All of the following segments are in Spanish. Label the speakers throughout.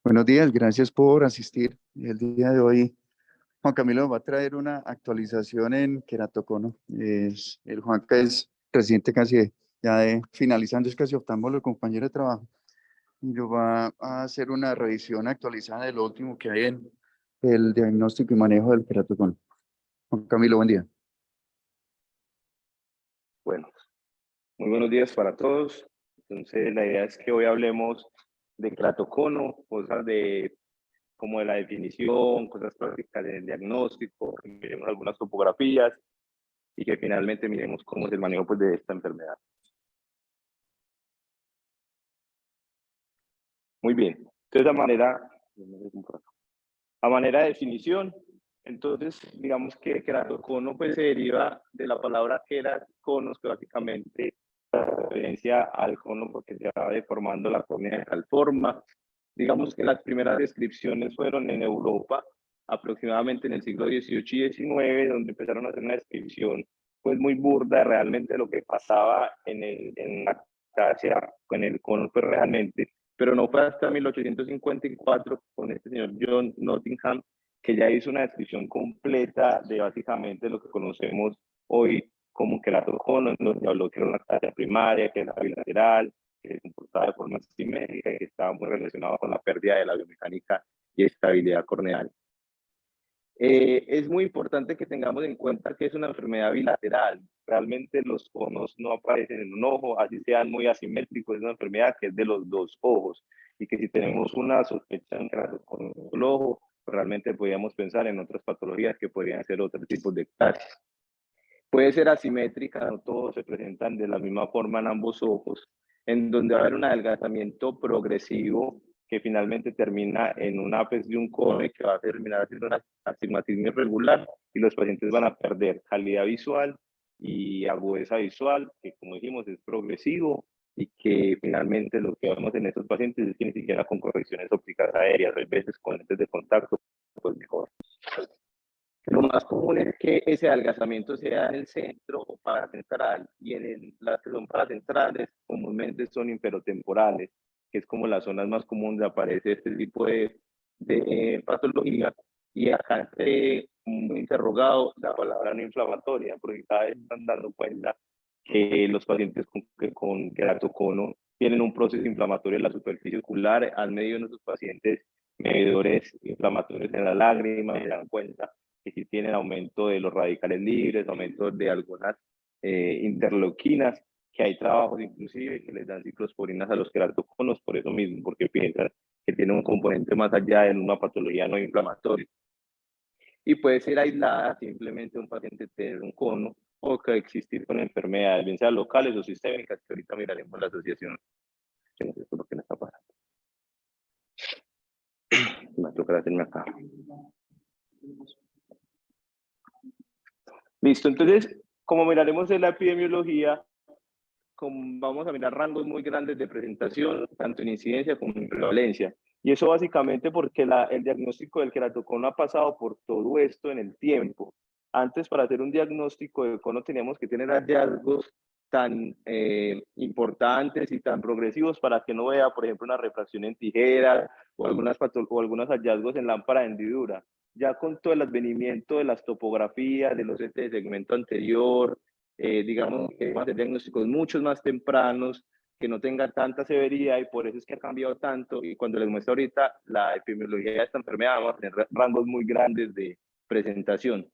Speaker 1: Buenos días, gracias por asistir. El día de hoy, Juan Camilo nos va a traer una actualización en queratocono. El Juanca es reciente casi ya de finalizando, es casi oftalmólogo, compañero de trabajo, y lo va a hacer una revisión actualizada de lo último que hay en el diagnóstico y manejo del queratocono. Juan Camilo, buen día.
Speaker 2: Bueno, muy buenos días para todos. Entonces, la idea es que hoy hablemos de queratocono, cosas como de la definición, cosas prácticas del diagnóstico, que miremos algunas topografías y que finalmente miremos cómo es el manejo de esta enfermedad. Muy bien. Entonces, a manera de definición, entonces, digamos que queratocono pues, se deriva de la palabra queratoconos, que básicamente referencia al cono porque se va deformando la córnea de tal forma. Digamos que las primeras descripciones fueron en Europa, aproximadamente en el siglo XVIII y XIX, donde empezaron a hacer una descripción pues muy burda realmente de lo que pasaba en la acacia con el cono pues realmente, pero no fue hasta 1854 con este señor John Nottingham que ya hizo una descripción completa de básicamente lo que conocemos hoy como queratocono, en donde habló que era una acacia primaria, que era bilateral, que se comportaba de forma simétrica y que estaba muy relacionado con la pérdida de la biomecánica y estabilidad corneal. Es muy importante que tengamos en cuenta que es una enfermedad bilateral. Realmente los conos no aparecen en un ojo, así sean muy asimétricos. Es una enfermedad que es de los dos ojos y que si tenemos una sospecha en con el ojo, realmente podríamos pensar en otras patologías que podrían ser otros tipos de ectasias. Puede ser asimétrica, no todos se presentan de la misma forma en ambos ojos, en donde va a haber un adelgazamiento progresivo que finalmente termina en un ápice de un cono y que va a terminar haciendo un astigmatismo irregular y los pacientes van a perder calidad visual y agudeza visual, que como dijimos es progresivo y que finalmente lo que vemos en estos pacientes es que ni siquiera con correcciones ópticas aéreas, hay veces con lentes de contacto, pues mejor. Lo más común es que ese adelgazamiento sea en el centro o paracentral y las que son paracentrales comúnmente son imperotemporales, que es como las zonas más comunes donde aparece este tipo de patología. Y acá muy interrogado la palabra no inflamatoria, porque cada vez están dando cuenta que los pacientes con queratocono tienen un proceso inflamatorio en la superficie ocular. Han medido en nuestros pacientes medidores inflamatorios en la lágrima y se dan cuenta que sí tienen aumento de los radicales libres, aumento de algunas interleuquinas, que hay trabajos inclusive que les dan ciclosporinas a los queratoconos por eso mismo, porque piensan que tiene un componente más allá de una patología no inflamatoria. Y puede ser aislada simplemente un paciente tener un cono o que existir con enfermedades, bien sean locales o sistémicas, que ahorita miraremos la asociación. Yo no sé por qué me está pasando. Me toca hacerme acá. Listo, entonces, como miraremos en la epidemiología, vamos a mirar rangos muy grandes de presentación, tanto en incidencia como en prevalencia. Y eso básicamente porque el diagnóstico del queratocono ha pasado por todo esto en el tiempo. Antes, para hacer un diagnóstico de cono, teníamos que tener hallazgos tan importantes y tan progresivos para que no vea, por ejemplo, una refracción en tijera o algunos hallazgos en lámpara de hendidura. Ya con todo el advenimiento de las topografías, de los CT de segmento anterior, digamos que va a hacer diagnósticos muchos más tempranos, que no tengan tanta severidad y por eso es que ha cambiado tanto. Y cuando les muestro ahorita la epidemiología de esta enfermedad, vamos a tener rangos muy grandes de presentación.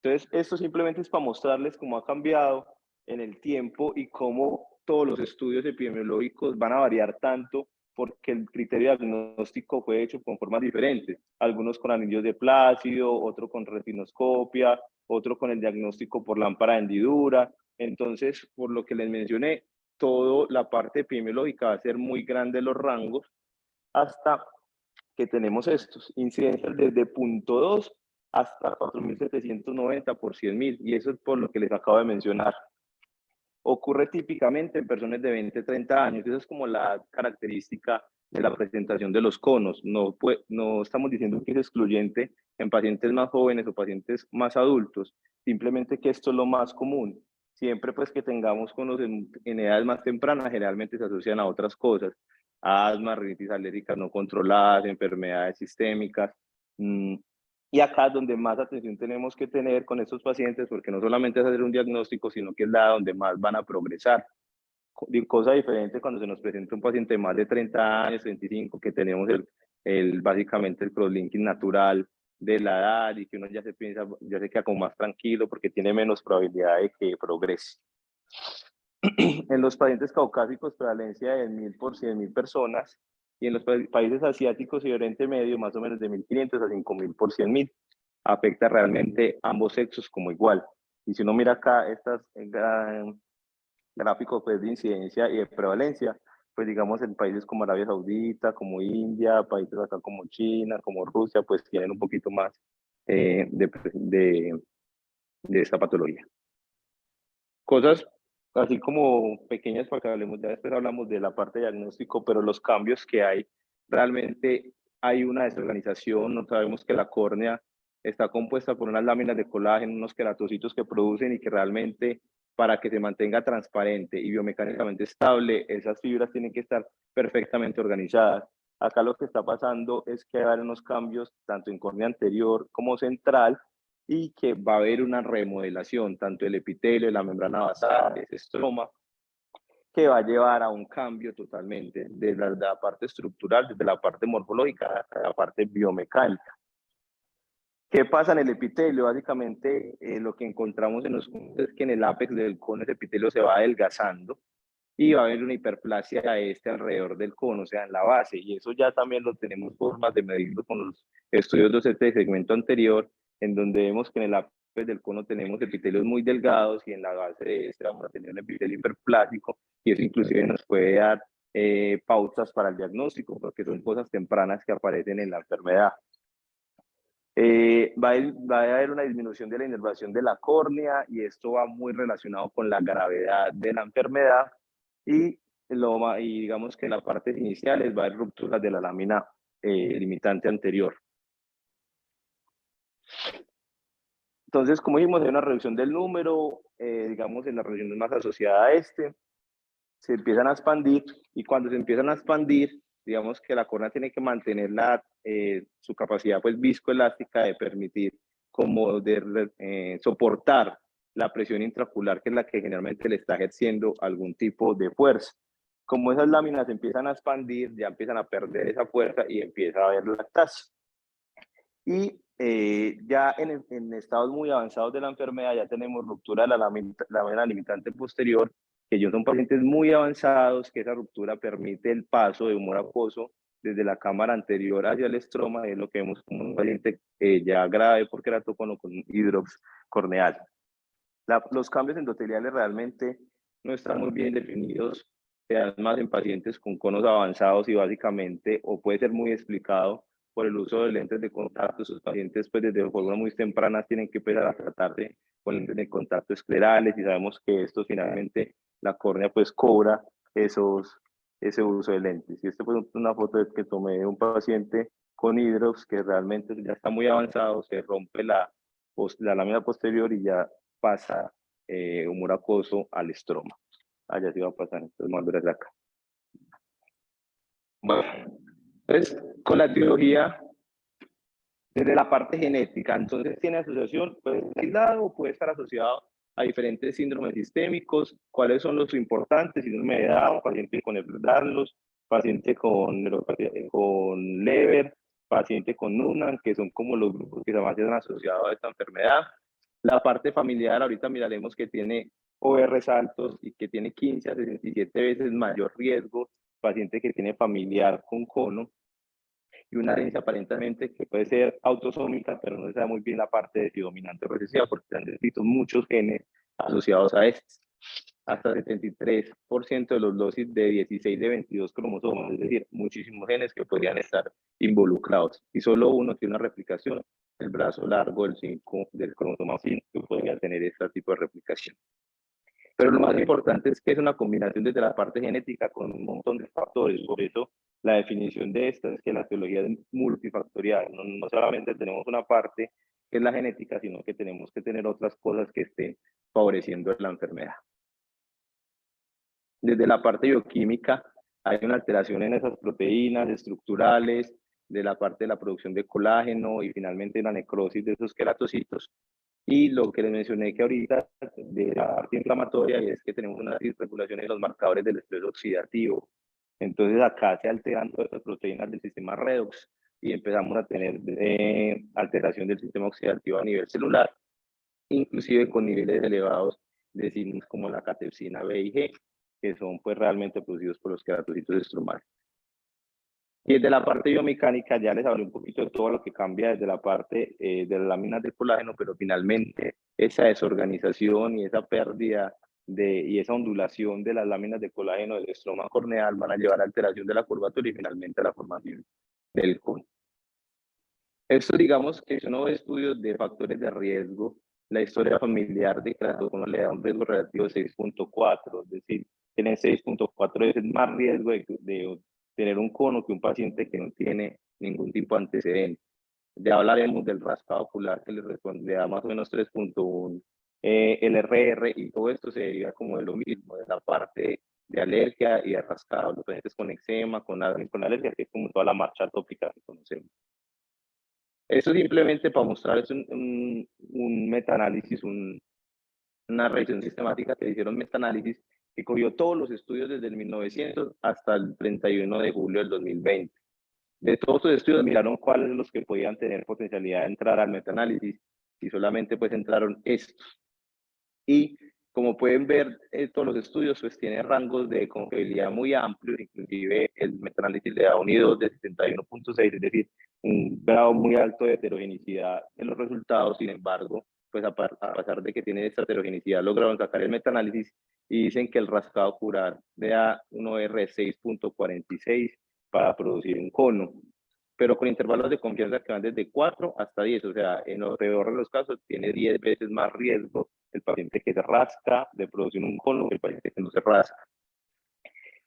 Speaker 2: Entonces, esto simplemente es para mostrarles cómo ha cambiado en el tiempo y cómo todos los estudios epidemiológicos van a variar tanto porque el criterio diagnóstico fue hecho con formas diferentes. Algunos con anillos de Plácido, otro con retinoscopia, otro con el diagnóstico por lámpara de hendidura. Entonces, por lo que les mencioné, toda la parte epidemiológica va a ser muy grande los rangos hasta que tenemos estos incidencias desde 0.2 hasta 4.790 por 100.000, y eso es por lo que les acabo de mencionar. Ocurre típicamente en personas de 20 30 años, esa es como la característica de la presentación de los conos. No estamos diciendo que es excluyente en pacientes más jóvenes o pacientes más adultos, simplemente que esto es lo más común. Siempre pues que tengamos conos en edades más tempranas, generalmente se asocian a otras cosas. asma, rinitis alérgicas no controladas, enfermedades sistémicas. Y acá es donde más atención tenemos que tener con estos pacientes, porque no solamente es hacer un diagnóstico, sino que es la donde más van a progresar. Cosa diferente cuando se nos presenta un paciente de más de 30 años, 25, que tenemos básicamente el crosslinking natural de la edad y que uno ya se queda como más tranquilo porque tiene menos probabilidad de que progrese. En los pacientes caucásicos, prevalencia de 1.000 por 100.000 personas, y en los países asiáticos y Oriente Medio, más o menos de 1.500 a 5.000 por 100.000. Afecta realmente ambos sexos como igual. Y si uno mira acá estas gráficos pues, de incidencia y de prevalencia, pues digamos en países como Arabia Saudita, como India, países acá como China, como Rusia, pues tienen un poquito más de esta patología. Cosas así como pequeñas para que hablemos, ya después hablamos de la parte de diagnóstico, pero los cambios que hay, realmente hay una desorganización, no sabemos que la córnea está compuesta por unas láminas de colágeno, unos queratocitos que producen y que realmente para que se mantenga transparente y biomecánicamente estable, esas fibras tienen que estar perfectamente organizadas. Acá lo que está pasando es que hay unos cambios tanto en córnea anterior como central, y que va a haber una remodelación, tanto el epitelio, la membrana basal, ese estroma, que va a llevar a un cambio totalmente, desde la parte estructural, desde la parte morfológica hasta la parte biomecánica. ¿Qué pasa en el epitelio? Básicamente lo que encontramos en los conos es que en el ápex del cono ese epitelio se va adelgazando y va a haber una hiperplasia alrededor del cono, o sea, en la base, y eso ya también lo tenemos formas de medirlo con los estudios de este segmento anterior, en donde vemos que en el ápice del cono tenemos epitelios muy delgados y en la base de este vamos a tener un epitelio hiperplásico, y eso inclusive nos puede dar pautas para el diagnóstico, porque son cosas tempranas que aparecen en la enfermedad. Va a haber una disminución de la inervación de la córnea y esto va muy relacionado con la gravedad de la enfermedad, y digamos que en la parte inicial va a haber rupturas de la lámina limitante anterior. Entonces, como dijimos, hay una reducción del número, digamos, en la región más asociada a se empiezan a expandir, y cuando se empiezan a expandir, digamos que la córnea tiene que mantener su capacidad pues viscoelástica de permitir como de soportar la presión intraocular, que es la que generalmente le está ejerciendo algún tipo de fuerza. Como esas láminas empiezan a expandir, ya empiezan a perder esa fuerza y empieza a haber lactasia. Y ya en estados muy avanzados de la enfermedad ya tenemos ruptura de la lámina limitante posterior, que son pacientes muy avanzados, que esa ruptura permite el paso de humor acuoso desde la cámara anterior hacia el estroma, es lo que vemos como un paciente ya grave por queratocono con hidrops corneal. Los cambios endoteliales realmente no están muy bien definidos, se dan más en pacientes con conos avanzados y básicamente, o puede ser muy explicado por el uso de lentes de contacto. Sus pacientes pues desde formas muy tempranas tienen que empezar a tratarse con lentes de contacto esclerales, y sabemos que esto finalmente la córnea pues cobra ese uso de lentes. Y esto fue una foto que tomé de un paciente con hidrops que realmente ya está muy avanzado, se rompe la lámina posterior y ya pasa humor acuoso al estroma. Allá sí va a pasar, entonces más de acá. Bueno, entonces con la etiología desde la parte genética, entonces tiene asociación, puede ser aislado o puede estar asociado a diferentes síndromes sistémicos. ¿Cuáles son los importantes? Síndrome de Down, paciente con Ehlers-Danlos, paciente con Leber, paciente con Noonan, que son como los grupos que más se han asociado a esta enfermedad. La parte familiar, ahorita miraremos que tiene ORs altos y que tiene 15 a 67 veces mayor riesgo, paciente que tiene familiar con cono, y una herencia aparentemente que puede ser autosómica, pero no se sabe muy bien la parte de si dominante o recesiva, porque se han descrito muchos genes asociados a este. Hasta 73% de los dosis de 16 de 22 cromosomas, es decir, muchísimos genes que podrían estar involucrados, y solo uno tiene una replicación, el brazo largo del cromosoma 5, que podría tener este tipo de replicación. Pero lo más importante es que es una combinación desde la parte genética con un montón de factores. Por eso la definición de esta es que la etiología es multifactorial. No solamente tenemos una parte que es la genética, sino que tenemos que tener otras cosas que estén favoreciendo la enfermedad. Desde la parte bioquímica, hay una alteración en esas proteínas estructurales, de la parte de la producción de colágeno y finalmente la necrosis de esos queratocitos. Y lo que les mencioné que ahorita de la parte inflamatoria es que tenemos una disregulación en los marcadores del estrés oxidativo. Entonces acá se alteran todas las proteínas del sistema redox y empezamos a tener alteración del sistema oxidativo a nivel celular, inclusive con niveles elevados de signos como la catepsina B y G, que son pues realmente producidos por los queratocitos estromales. Y desde la parte biomecánica ya les hablé un poquito de todo lo que cambia desde la parte de las láminas de colágeno, pero finalmente esa desorganización y esa pérdida y esa ondulación de las láminas de colágeno del estroma corneal van a llevar a alteración de la curvatura y finalmente a la formación del cono. Esto digamos que son nuevos estudios de factores de riesgo. La historia familiar de keratocono le da un riesgo relativo de 6.4, es decir, tiene 6.4 veces más riesgo de tener un cono que un paciente que no tiene ningún tipo de antecedente. Ya hablaremos del raspado ocular que le responde a más o menos 3.1 el RR, y todo esto se deriva como de lo mismo, de la parte de alergia y de rascado, los pacientes con eczema, con alergia, que es como toda la marcha atópica que conocemos. Eso simplemente para mostrarles un metaanálisis, una revisión sistemática que hicieron metaanálisis que cogió todos los estudios desde el 1900 hasta el 31 de julio del 2020. De todos estos estudios miraron cuáles los que podían tener potencialidad de entrar al metaanálisis y solamente pues entraron estos. Y como pueden ver, todos los estudios pues tienen rangos de confiabilidad muy amplios, inclusive el metaanálisis le da un I2 de 71.6, es decir, un grado muy alto de heterogeneidad en los resultados. Sin embargo, pues a pesar de que tiene esta heterogeneidad, lograron sacar el metaanálisis y dicen que el rascado ocular le da un OR 6.46 para producir un cono, pero con intervalos de confianza que van desde 4 hasta 10, o sea, en lo peor de los casos tiene 10 veces más riesgo el paciente que se rasca de producir un cono que el paciente que no se rasca.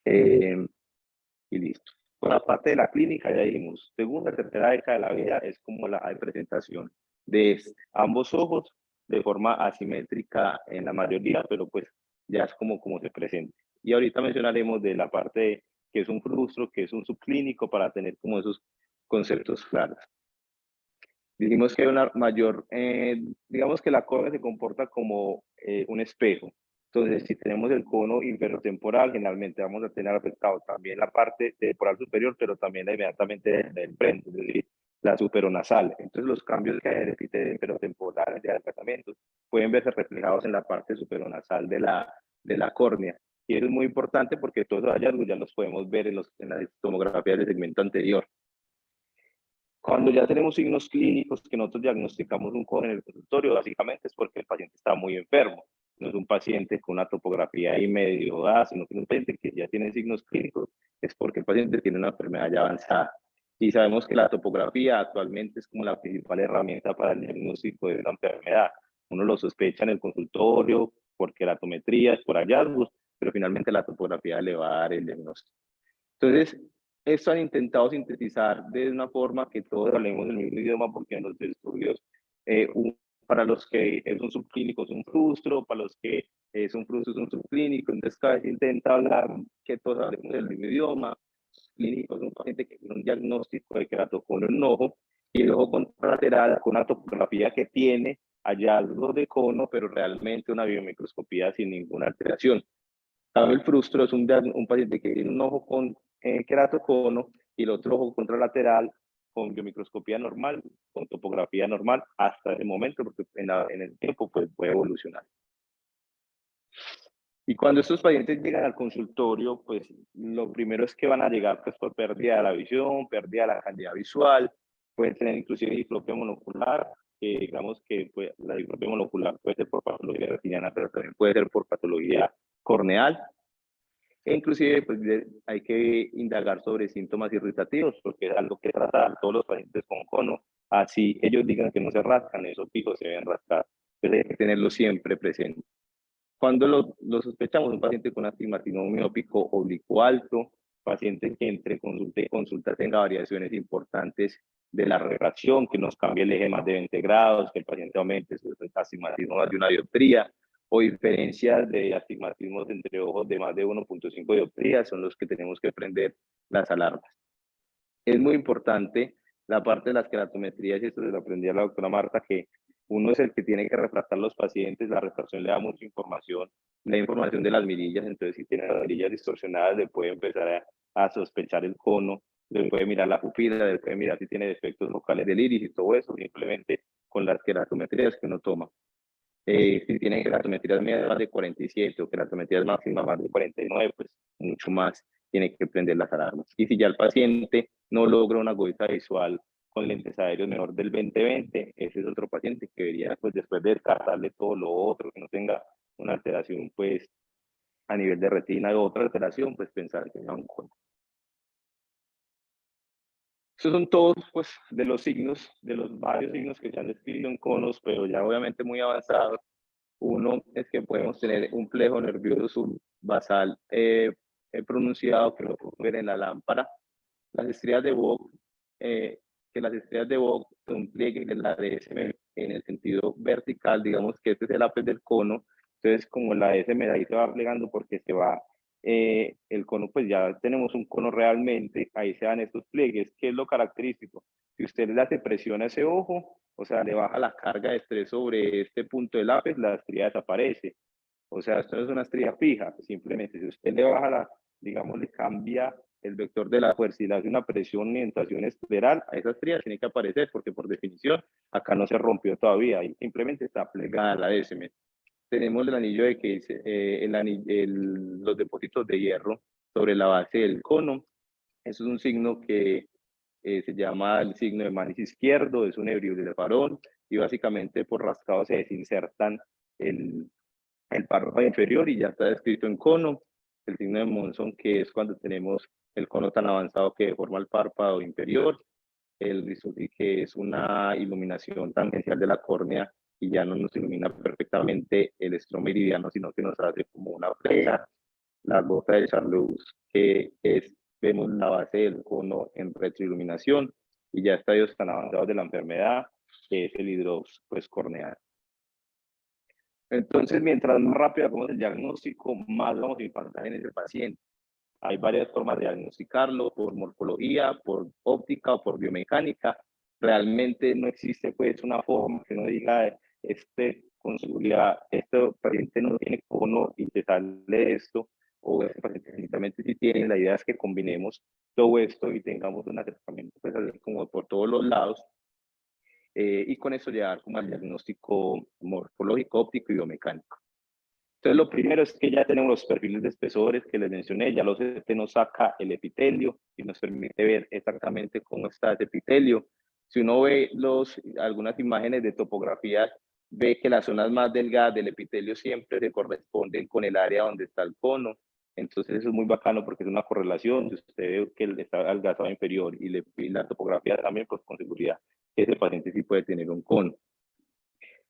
Speaker 2: Y listo. Por la parte de la clínica ya dijimos, segunda, tercera década de la vida es como la presentación de ambos ojos de forma asimétrica en la mayoría, pero pues ya es como se presenta. Y ahorita mencionaremos de la parte que es un frustro, que es un subclínico, para tener como esos conceptos claros. Dijimos que hay una mayor, digamos que la córnea se comporta como un espejo. Entonces, si tenemos el cono inferior-temporal, generalmente vamos a tener afectado también la parte temporal superior, pero también inmediatamente del frente, es decir, la superonasal. Entonces, los cambios que hay en el epitelio inferior-temporal de tratamientos pueden verse reflejados en la parte superonasal de la córnea. Y eso es muy importante porque todos los hallazgos ya los podemos ver en la tomografía del segmento anterior. Cuando ya tenemos signos clínicos que nosotros diagnosticamos un cono en el consultorio, básicamente es porque el paciente está muy enfermo. No es un paciente con una topografía ahí medio dada, sino que es un paciente que ya tiene signos clínicos, es porque el paciente tiene una enfermedad ya avanzada. Y sabemos que la topografía actualmente es como la principal herramienta para el diagnóstico de una enfermedad. Uno lo sospecha en el consultorio por queratometrías, por hallazgos, pero finalmente la topografía le va a dar el diagnóstico. Entonces, esto han intentado sintetizar de una forma que todos hablemos el mismo idioma, porque en los estudios, para los que es un subclínico es un frustro, para los que es un frustro es un subclínico. Entonces, cada vez intenta hablar que todos hablemos el mismo idioma. Clínico es un paciente que tiene un diagnóstico de queratocono en un ojo, y el ojo contralateral con una topografía que tiene hallazgos de cono, pero realmente una biomicroscopía sin ninguna alteración. También el frustro es un paciente que tiene un ojo con queratocono y el otro ojo contralateral con biomicroscopía normal, con topografía normal hasta el momento, porque en el tiempo pues, puede evolucionar. Y cuando estos pacientes llegan al consultorio, pues lo primero es que van a llegar pues, por pérdida de la visión, pérdida de la calidad visual, pueden tener inclusive diplopia monocular, digamos que pues, la diplopia monocular puede ser por patología retiniana, pero también puede ser por patología corneal. E inclusive pues, hay que indagar sobre síntomas irritativos, porque es algo que tratar todos los pacientes con cono. Así ellos digan que no se rascan, esos picos se deben rascar, pero hay que tenerlo siempre presente. Cuando lo sospechamos, un paciente con astigmatismo miópico oblicuo alto, paciente que entre consulta y consulta tenga variaciones importantes de la refracción, que nos cambie el eje más de 20 grados, que el paciente aumente su astigmatismo más de una dioptría, o diferencias de astigmatismos entre ojos de más de 1.5 dioptrías son los que tenemos que prender las alarmas. Es muy importante la parte de las queratometrías, y esto se lo aprendí a la doctora Marta, que uno es el que tiene que refractar los pacientes, la refracción le da mucha información, la información de las mirillas, entonces si tiene las mirillas distorsionadas le puede empezar a sospechar el cono, le puede mirar la pupila, le puede mirar si tiene defectos locales del iris y todo eso, simplemente con las queratometrías que uno toma. Si tiene queratometrías medias de 47 o queratometrías máximas más de 49, pues mucho más tiene que prender las alarmas. Y si ya el paciente no logra una agudeza visual con lentes aéreos menor del 20/20, ese es otro paciente que debería, pues después de descartarle todo lo otro, que no tenga una alteración, pues a nivel de retina o otra alteración, pues pensar que tenga un cono. Estos son todos, pues, de los signos, de los varios signos que se han descrito en conos, pero ya obviamente muy avanzados. Uno es que podemos tener un plejo nervioso subbasal pronunciado, que lo podemos ver en la lámpara. Las estrías de Vogt, que las estrías de Vogt son pliegues de la DSM en el sentido vertical, digamos que este es el ápice del cono, entonces como la DSM ahí se va plegando porque se va el cono, pues ya tenemos un cono realmente, ahí se dan estos pliegues. ¿Qué es lo característico? Si usted le hace presión a ese ojo, o sea, le baja la carga de estrés sobre este punto del ápice, la estría desaparece. O sea, esto no es una estría fija, simplemente si usted le baja la, digamos, le cambia el vector de la fuerza y le hace una presión, orientación escleral, a esa estría tiene que aparecer, porque por definición acá no se rompió todavía, y simplemente está plegada la DSM. Tenemos el anillo de que los depósitos de hierro sobre la base del cono. Eso es un signo que se llama el signo de Manis izquierdo, es un ebriollefarón, y básicamente por rascado se desinsertan el párpado inferior y ya está descrito en cono. El signo de Monson, que es cuando tenemos el cono tan avanzado que deforma el párpado inferior. El Risuti, que es una iluminación tangencial de la córnea y ya no nos ilumina perfectamente el estroma meridiano, sino que nos hace como una flecha. La gota de Charlevoix, que es, vemos la base del cono en retroiluminación, y ya estadios tan avanzados de la enfermedad, que es el hidrops pues, corneal. Entonces, mientras más rápido hagamos el diagnóstico, más vamos a impactar en ese paciente. Hay varias formas de diagnosticarlo, por morfología, por óptica o por biomecánica. Realmente no existe pues una forma que no diga con seguridad, este paciente no tiene cono y te sale esto, o este paciente definitivamente sí tiene. La idea es que combinemos todo esto y tengamos un acercamiento pues, así como por todos los lados, y con eso llegar como al diagnóstico morfológico, óptico y biomecánico. Entonces, lo primero es que ya tenemos los perfiles de espesores que les mencioné, ya los CT nos saca el epitelio y nos permite ver exactamente cómo está ese epitelio. Si uno ve algunas imágenes de topografías, ve que las zonas más delgadas del epitelio siempre se corresponden con el área donde está el cono. Entonces, eso es muy bacano porque es una correlación. Si usted ve que está adelgazado inferior y la topografía también, pues con seguridad ese paciente sí puede tener un cono.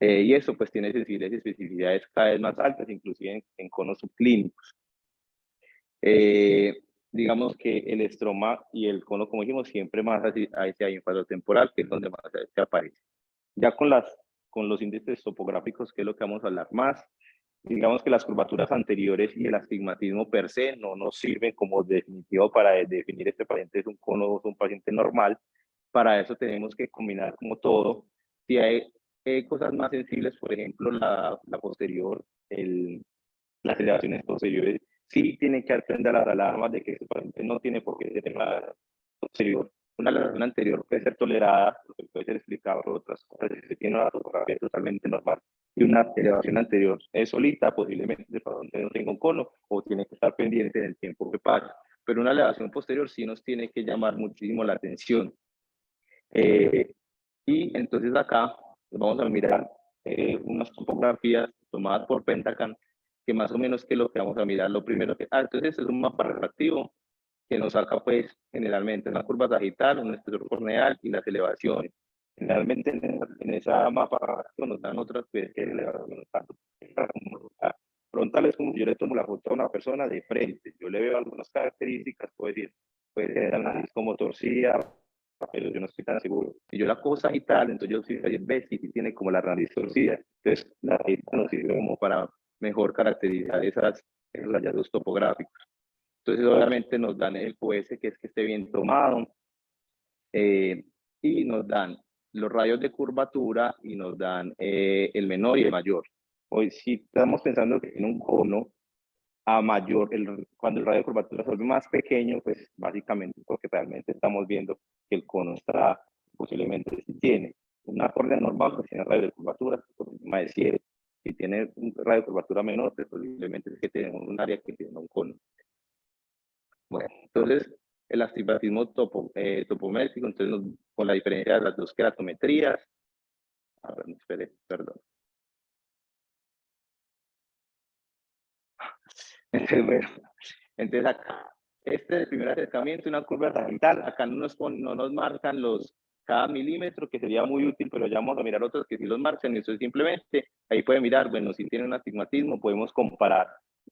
Speaker 2: Y eso pues tiene sensibilidades y especificidades cada vez más altas, inclusive en conos subclínicos. Digamos que el estroma y el cono, como dijimos, siempre más hacia ínfaro temporal, que es donde más se aparece. Ya con los índices topográficos, que es lo que vamos a hablar más, digamos que las curvaturas anteriores y el astigmatismo per se no nos sirven como definitivo para definir este paciente es un cono o es un paciente normal. Para eso tenemos que combinar como todo. Si hay cosas más sensibles, por ejemplo, la posterior, las elevaciones posteriores, sí tienen que atender a las alarmas de que ese paciente no tiene por qué tener la posterior. Una elevación anterior puede ser tolerada, porque puede ser explicado por otras cosas, si se tiene una topografía totalmente normal. Y una elevación anterior es solita, posiblemente el paciente no tenga un cono o tiene que estar pendiente del tiempo que pasa. Pero una elevación posterior sí nos tiene que llamar muchísimo la atención. Y entonces acá vamos a mirar unas topografías tomadas por Pentacan, que más o menos que lo que vamos a mirar, lo primero que... entonces es un mapa refractivo que nos saca pues generalmente una curva sagital, un espesor corneal y las elevaciones. Generalmente en esa mapa refractivo nos dan otras pues, que elevaciones tanto frontal es como si yo le tomo la foto a una persona de frente, yo le veo algunas características, puede tener la nariz como torcida, pero yo no estoy tan seguro. Si yo la cojo sagital, entonces yo sí ve si tiene como la nariz torcida. Entonces la nariz nos sirve como para mejor caracterizar esos hallazgos topográficos. Entonces, obviamente nos dan el QS, que es que esté bien tomado, y nos dan los radios de curvatura y nos dan el menor y el mayor. Hoy, si estamos pensando que en un cono a mayor, cuando el radio de curvatura se vuelve más pequeño, pues básicamente porque realmente estamos viendo que el cono está, posiblemente si tiene una córnea normal, pues tiene radio de curvatura por encima de 7. Si tiene un radio de curvatura menor, pues posiblemente es que tenemos un área que tiene un cono. Bueno, entonces el astigmatismo topométrico, entonces con la diferencia de las dos keratometrías. A ver, espere, perdón. Entonces, bueno, entonces acá, este es el primer acercamiento, una curva sagital. Acá no nos marcan cada milímetro, que sería muy útil, pero ya vamos a mirar otros que sí los marcan. Eso es simplemente, ahí puede mirar, bueno, si tiene un astigmatismo, podemos comparar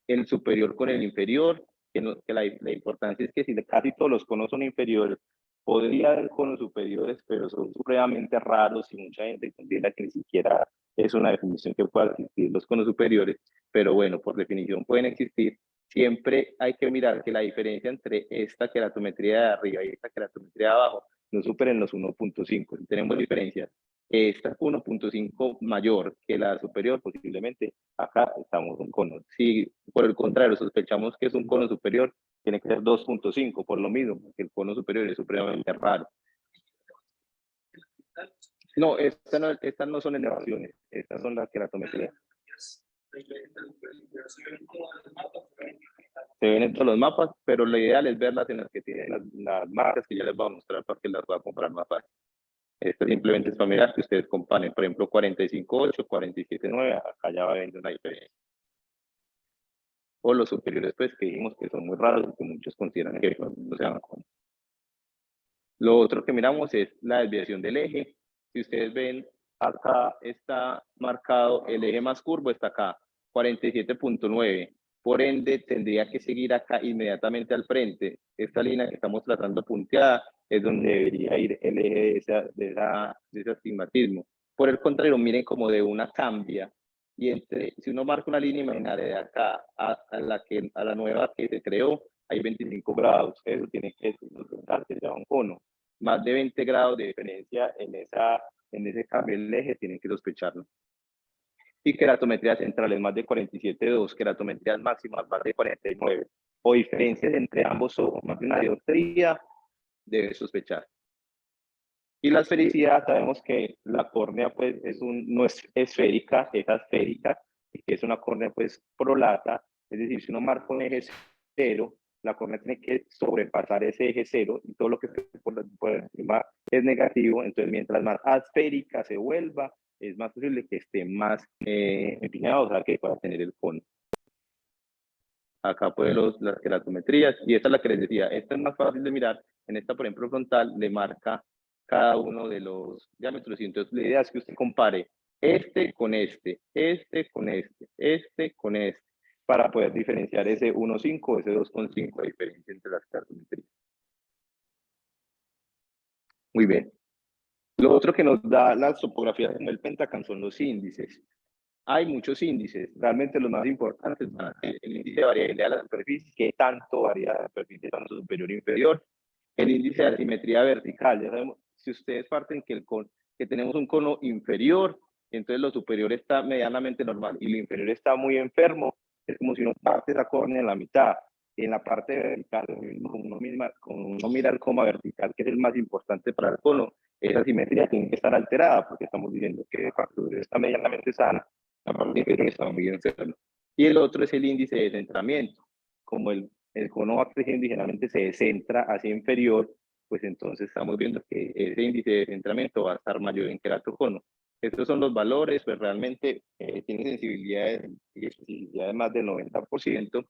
Speaker 2: el superior con el inferior, que la importancia es que si casi todos los conos son inferiores, podría haber conos superiores, pero son supremamente raros y mucha gente considera que ni siquiera es una definición que pueda existir los conos superiores, pero bueno, por definición pueden existir. Siempre hay que mirar que la diferencia entre esta keratometría de arriba y esta keratometría de abajo no superen los 1.5. Si tenemos diferencias, esta 1.5 mayor que la superior, posiblemente acá estamos un cono. Si por el contrario sospechamos que es un cono superior, tiene que ser 2.5 por lo mismo, porque el cono superior es supremamente raro. No, estas no son elevaciones, estas son las keratometrías. Se ven en todos los mapas, pero lo ideal es verlas en las que tienen las marcas que ya les voy a mostrar para que las pueda comparar más fácil. Esto simplemente es para mirar que ustedes comparen, por ejemplo, 45.8, 47.9, acá ya va viendo una diferencia. O los superiores, pues, que dijimos que son muy raros y que muchos consideran que no se dan cuenta. Lo otro que miramos es la desviación del eje. Si ustedes ven, acá está marcado el eje más curvo, está acá, 47.9. Por ende, tendría que seguir acá inmediatamente al frente. Esta línea que estamos tratando punteada es donde debería ir el eje de ese astigmatismo. Por el contrario, miren como de una cambia. Y si uno marca una línea imaginaria de acá a la nueva que se creó, hay 25 grados. Eso tiene que ser ya un cono. Más de 20 grados de diferencia en ese cambio del eje, tienen que sospecharlo. Y keratometrías centrales más de 47.2, keratometrías máximas más de 49, o diferencias entre ambos ojos, más de una dioptría, debe sospechar. Y la esfericidad, sabemos que la córnea pues no es esférica, es asférica, y que es una córnea pues prolata, es decir, si uno marca un eje cero, la córnea tiene que sobrepasar ese eje cero, y todo lo que esté por encima es negativo. Entonces mientras más asférica se vuelva, es más posible que esté más empinado, o sea, que pueda tener el cono. Acá pueden las keratometrías, y esta es la que les decía, esta es más fácil de mirar. En esta, por ejemplo, frontal, le marca cada uno de los diámetros, y entonces la idea es que usted compare este con este, este con este con este, para poder diferenciar ese 1.5, ese 2.5 de diferencia entre las keratometrías. Muy bien. Lo otro que nos da las topografías en el Pentacam son los índices. Hay muchos índices, realmente los más importantes van a ser el índice de variabilidad de la superficie, que tanto varía la superficie, tanto superior e inferior, el índice de asimetría vertical. Ya sabemos, si ustedes parten que tenemos un cono inferior, entonces lo superior está medianamente normal y lo inferior está muy enfermo, es como si uno parte esa córnea en la mitad. En la parte vertical, uno mira el coma vertical, que es el más importante para el cono, esa simetría tiene que estar alterada, porque estamos diciendo que de facto está medianamente sana, la parte inferior está muy enferma. Y el otro es el índice de centramiento. Como el cono va creciendo y generalmente se descentra hacia inferior, pues entonces estamos viendo que ese índice de centramiento va a estar mayor en keratocono. Estos son los valores, pues realmente tiene sensibilidad de más del 90%.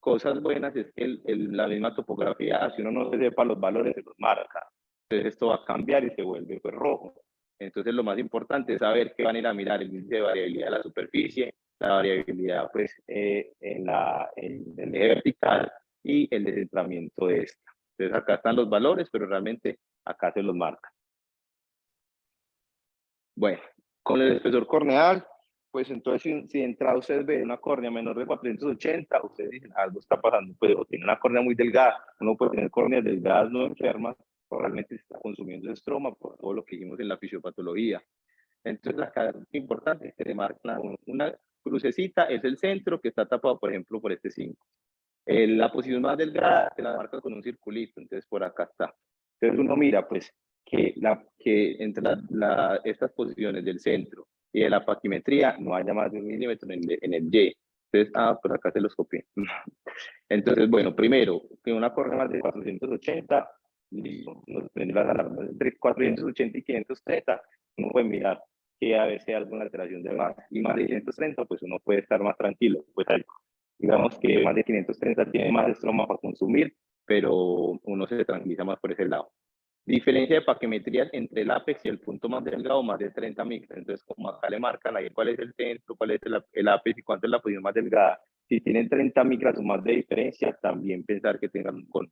Speaker 2: Cosas buenas es que la misma topografía, si uno no se sepa los valores, se los marca. Entonces esto va a cambiar y se vuelve pues rojo. Entonces lo más importante es saber que van a ir a mirar el índice de variabilidad de la superficie, la variabilidad pues en el eje vertical y el descentramiento de esta. Entonces acá están los valores, pero realmente acá se los marca. Bueno, con el espesor corneal pues entonces si de entrada ustedes ven una córnea menor de 480, ustedes dicen, algo está pasando, pues, o tiene una córnea muy delgada. Uno puede tener córneas delgadas no enfermas, probablemente está consumiendo estroma por todo lo que vimos en la fisiopatología. Entonces acá es importante que le marquen una crucecita, es el centro que está tapado, por ejemplo, por este 5. La posición más delgada se la marca con un circulito, entonces por acá está. Entonces uno mira, pues, que entre estas posiciones del centro y de la paquimetría no haya más de 1 milímetro en el Y. Entonces, por acá se los copié. Entonces, bueno, primero, que una correa más de 480, nos prende las alarmas entre 480 y 530, uno puede mirar que a veces hay alguna alteración de más, y más de 530, pues uno puede estar más tranquilo, pues digamos que más de 530 tiene más estroma para consumir, pero uno se tranquiliza más por ese lado. Diferencia de paquimetrías entre el ápex y el punto más delgado, más de 30 micras. Entonces, como acá le marcan ahí cuál es el centro, cuál es el ápex y cuánto es la posición más delgada. Si tienen 30 micras o más de diferencia, también pensar que tengan con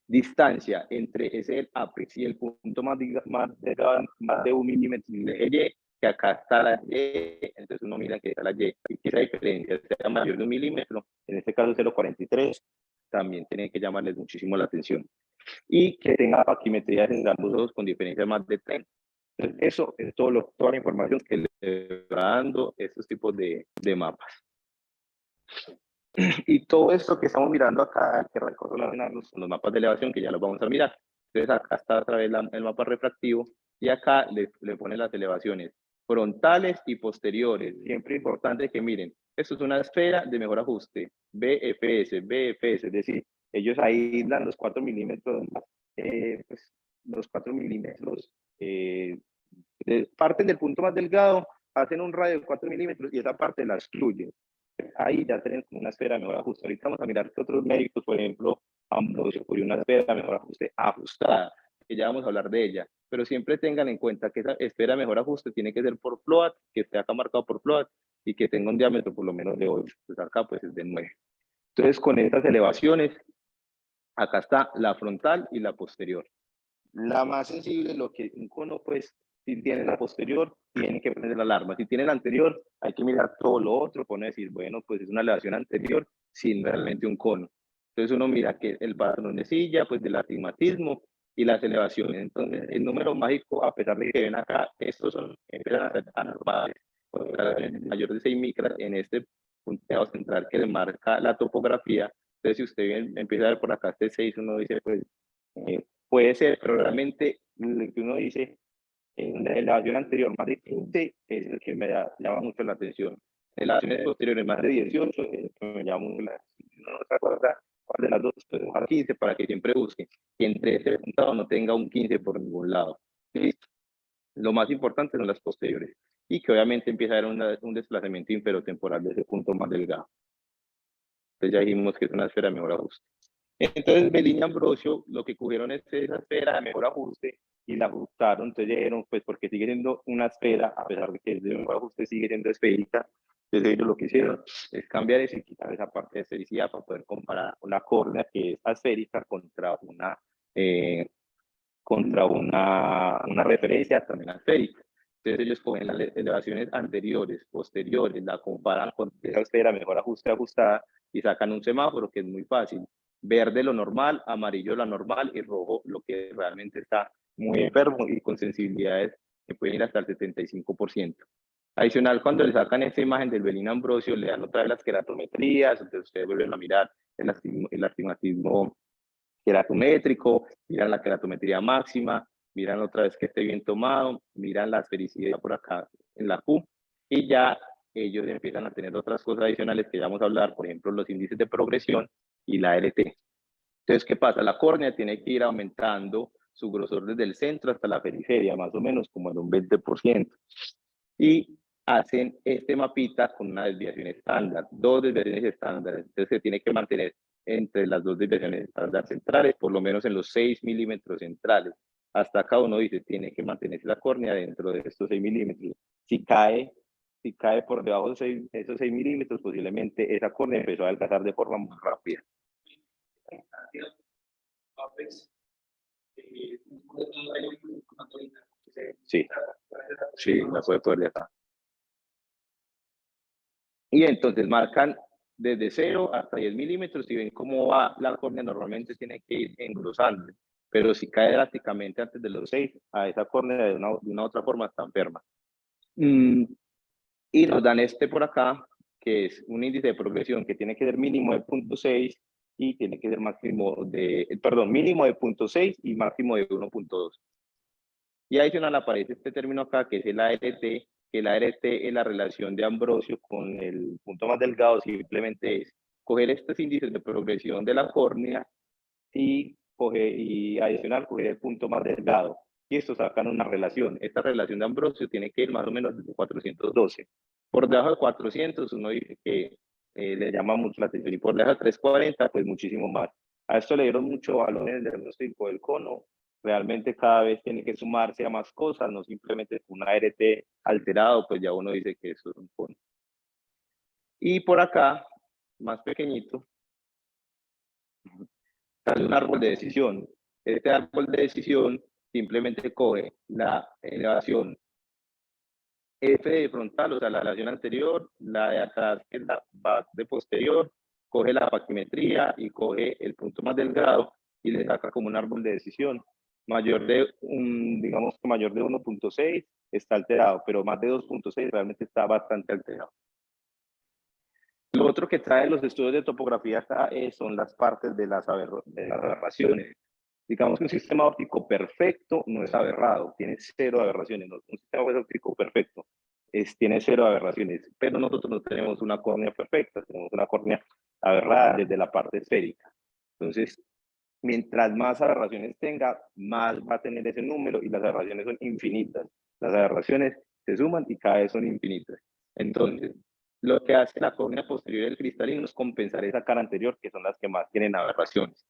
Speaker 2: distancia entre ese ápex y el punto más delgado, más de 1 milímetro de Y, que acá está la Y, entonces uno mira que está la Y, y que esa diferencia sea mayor de 1 milímetro, en este caso 0,43, también tiene que llamarles muchísimo la atención. Y que tenga paquimetrías en ambos ojos con diferencias más de 30. Entonces, eso es toda la información que le va dando estos tipos de mapas. Y todo esto que estamos mirando acá, que relacionarnos con los mapas de elevación, que ya los vamos a mirar. Entonces, acá está otra vez el mapa refractivo y acá le ponen las elevaciones frontales y posteriores. Siempre importante que miren, esto es una esfera de mejor ajuste, BFS, es decir, ellos ahí dan los 4 milímetros, pues, los 4 milímetros, parten del punto más delgado, hacen un radio de 4 milímetros y esa parte la excluyen. Ahí ya tienen una esfera de mejor ajuste. Ahorita vamos a mirar que otros médicos, por ejemplo, Ambrosio, por una esfera de mejor ajuste ajustada, que ya vamos a hablar de ella, pero siempre tengan en cuenta que esa esfera de mejor ajuste tiene que ser por float, que esté acá marcado por float y que tenga un diámetro por lo menos de 8, pues acá pues es de 9. Entonces con estas elevaciones, acá está la frontal y la posterior. La más sensible, lo que un cono, pues, si tiene la posterior, tiene que prender la alarma. Si tiene la anterior, hay que mirar todo lo otro, pone decir, bueno, pues es una elevación anterior sin realmente un cono. Entonces uno mira que el patrón de silla, pues del astigmatismo y las elevaciones. Entonces el número mágico, a pesar de que ven acá, estos son anormales, mayor de 6 micras en este punteado central que le marca la topografía. Entonces si usted empieza a ver por acá este 6, uno dice, pues, puede ser, pero realmente lo que uno dice en la elevación anterior, más de 15, es el que me llama mucho la atención. Elevaciones posteriores, más de 18, es el que me llama mucho la atención. No se acuerda cuál de las dos, pues a 15 para que siempre busque. Que entre ese puntado no tenga un 15 por ningún lado. ¿Listo? Lo más importante son las posteriores. Y que obviamente empieza a haber un desplazamiento inferotemporal de ese punto más delgado. Entonces ya dijimos que es una esfera de mejor ajuste. Entonces, Bellini y Ambrosio lo que cogieron es esa esfera de mejor ajuste y la ajustaron. Entonces dijeron, pues porque sigue siendo una esfera, a pesar de que es de mejor ajuste, sigue siendo esférica. Entonces ellos lo que hicieron es cambiar eso y quitar esa parte de esfericidad para poder comparar una córnea que es esférica contra una referencia también esférica. Entonces ellos cogen las elevaciones anteriores, posteriores, la comparan con esa esfera mejor ajuste ajustada y sacan un semáforo que es muy fácil. Verde lo normal, amarillo lo normal y rojo lo que realmente está muy enfermo y con sensibilidades que pueden ir hasta el 75%. Adicional, cuando le sacan esta imagen del Bellini Ambrosio, le dan otra vez las queratometrías, entonces ustedes vuelven a mirar el astigmatismo queratométrico, miran la queratometría máxima, miran otra vez que esté bien tomado, miran la esfericidad por acá en la Q y ya ellos empiezan a tener otras cosas adicionales que ya vamos a hablar, por ejemplo, los índices de progresión y la LT. Entonces, ¿qué pasa? La córnea tiene que ir aumentando su grosor desde el centro hasta la periferia, más o menos como en un 20%. Y hacen este mapita con una desviación estándar, 2 desviaciones estándar. Entonces, se tiene que mantener entre las 2 desviaciones estándar centrales, por lo menos en los 6 milímetros centrales. Hasta acá uno dice, tiene que mantenerse la córnea dentro de estos 6 milímetros. Si cae por debajo de esos 6 milímetros, posiblemente esa córnea empezó a adelgazar de forma muy rápida. Sí, sí, la puede poner de acá. Y entonces marcan desde 0 hasta 10 milímetros y ven cómo va la córnea. Normalmente tiene que ir engrosando, pero si cae drásticamente antes de los 6, a esa córnea de una otra forma está enferma. Y nos dan este por acá, que es un índice de progresión que tiene que ser mínimo de 0.6 y tiene que ser mínimo de 0.6 y máximo de 1.2. Y adicional aparece este término acá, que es el ART, que el ART es la relación de Ambrosio con el punto más delgado. Simplemente es coger estos índices de progresión de la córnea y adicional coger el punto más delgado. Y esto sacan una relación. Esta relación de Ambrosio tiene que ir más o menos desde 412. Por debajo de 400 uno dice que le llama mucho la atención, y por debajo de 340 pues muchísimo más. A esto le dieron mucho valor en el diagnóstico del cono. Realmente cada vez tiene que sumarse a más cosas, no simplemente un ART alterado, pues ya uno dice que eso es un cono. Y por acá, más pequeñito, sale un árbol de decisión. Este árbol de decisión simplemente coge la elevación F de frontal, o sea, la elevación anterior, la de atrás, que es la de posterior, coge la paquimetría y coge el punto más delgado y le saca como un árbol de decisión. Mayor de digamos que mayor de 1.6 está alterado, pero más de 2.6 realmente está bastante alterado. Lo otro que trae los estudios de topografía acá son las partes de las aberraciones. Digamos que un sistema óptico perfecto no es aberrado, tiene 0 aberraciones. Un sistema óptico perfecto tiene 0 aberraciones, pero nosotros no tenemos una córnea perfecta, tenemos una córnea aberrada desde la parte esférica. Entonces, mientras más aberraciones tenga, más va a tener ese número, y las aberraciones son infinitas. Las aberraciones se suman y cada vez son infinitas. Entonces, lo que hace la córnea posterior del cristalino es compensar esa cara anterior, que son las que más tienen aberraciones.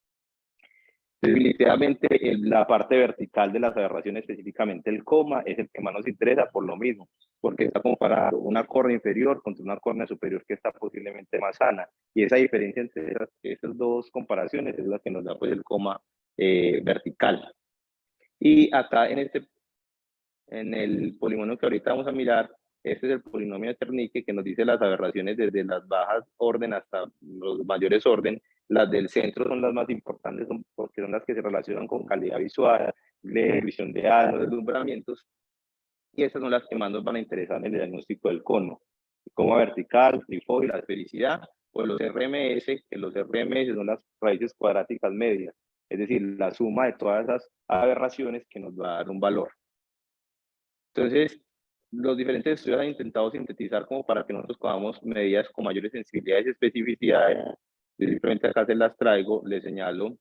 Speaker 2: Definitivamente la parte vertical de las aberraciones, específicamente el coma, es el que más nos interesa por lo mismo, porque está comparando una córnea inferior contra una córnea superior que está posiblemente más sana, y esa diferencia entre esas dos comparaciones es la que nos da pues el coma vertical. Y acá en el polinomio que ahorita vamos a mirar, este es el polinomio de Zernike, que nos dice las aberraciones desde las bajas orden hasta los mayores orden. Las del centro son las más importantes porque son las que se relacionan con calidad visual, visión de anos, deslumbramientos, y esas son las que más nos van a interesar en el diagnóstico del cono. Coma vertical, trifoide, la esfericidad, o los RMS, que los RMS son las raíces cuadráticas medias, es decir, la suma de todas esas aberraciones que nos va a dar un valor. Entonces, los diferentes estudios han intentado sintetizar como para que nosotros podamos medidas con mayores sensibilidades y especificidades. Yo simplemente acá se las traigo, les señalo